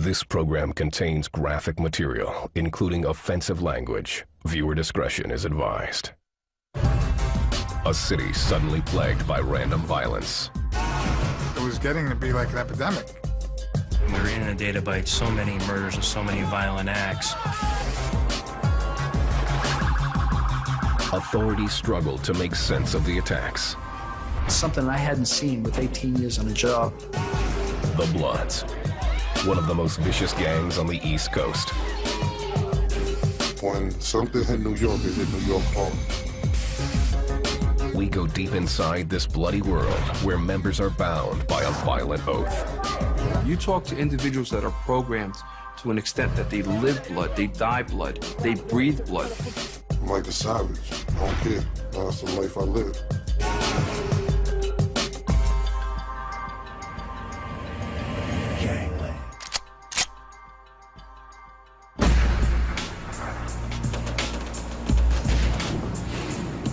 This program contains graphic material, including offensive language. Viewer discretion is advised. A city suddenly plagued by random violence. It was getting to be like an epidemic. We were inundated by so many murders and so many violent acts. Authorities struggled to make sense of the attacks. Something I hadn't seen with 18 years on the job. The Bloods, one of the most vicious gangs on the East Coast. When something hit New York, it hit New York hard. We go deep inside this bloody world where members are bound by a violent oath. You talk to individuals that are programmed to an extent that they live blood, they die blood, they breathe blood. I'm like a savage. I don't care. That's the life I live. GangLand.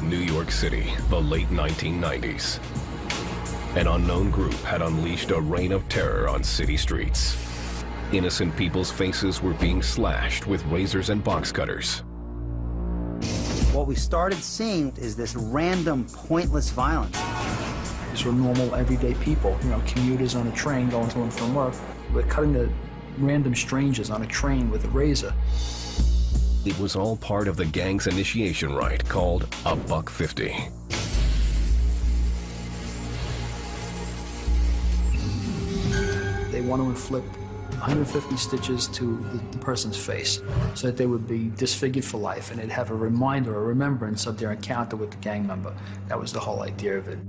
New York City, the late 1990s. An unknown group had unleashed a reign of terror on city streets. Innocent people's faces were being slashed with razors and box cutters. What we started seeing is this random, pointless violence. These were normal, everyday people, you know, commuters on a train going to and from work. We're cutting the random strangers on a train with a razor. It was all part of the gang's initiation rite called a $150. They want to inflict 150 stitches to the person's face so that they would be disfigured for life and they'd have a reminder or remembrance of their encounter with the gang member. That was the whole idea of it.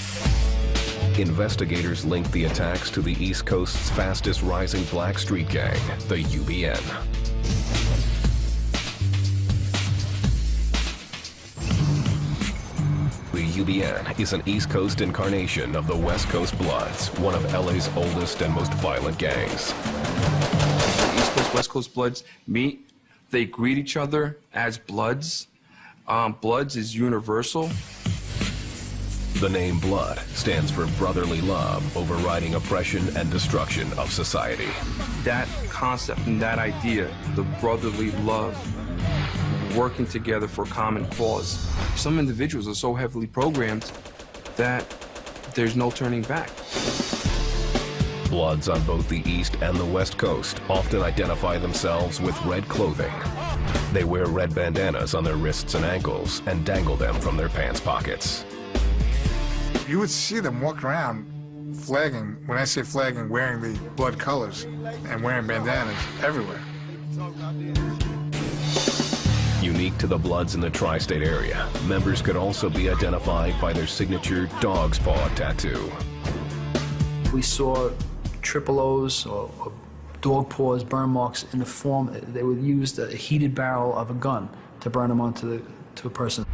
Investigators linked the attacks to the East Coast's fastest rising black street gang, the UBN. The UBN is an East Coast incarnation of the West Coast Bloods, one of LA's oldest and most violent gangs. East Coast, West Coast Bloods meet, they greet each other as Bloods. Bloods is universal. The name Blood stands for brotherly love, overriding oppression and destruction of society. That concept and that idea, the brotherly love, working together for a common cause. Some individuals are so heavily programmed that there's no turning back. Bloods on both the East and the West Coast often identify themselves with red clothing. They wear red bandanas on their wrists and ankles and dangle them from their pants pockets. You would see them walk around flagging, when I say flagging, wearing the blood colors and wearing bandanas everywhere. Unique to the Bloods in the tri-state area, members could also be identified by their signature dog's paw tattoo. We saw triple O's or dog paws, burn marks in the form, they would use the heated barrel of a gun to burn them onto a person.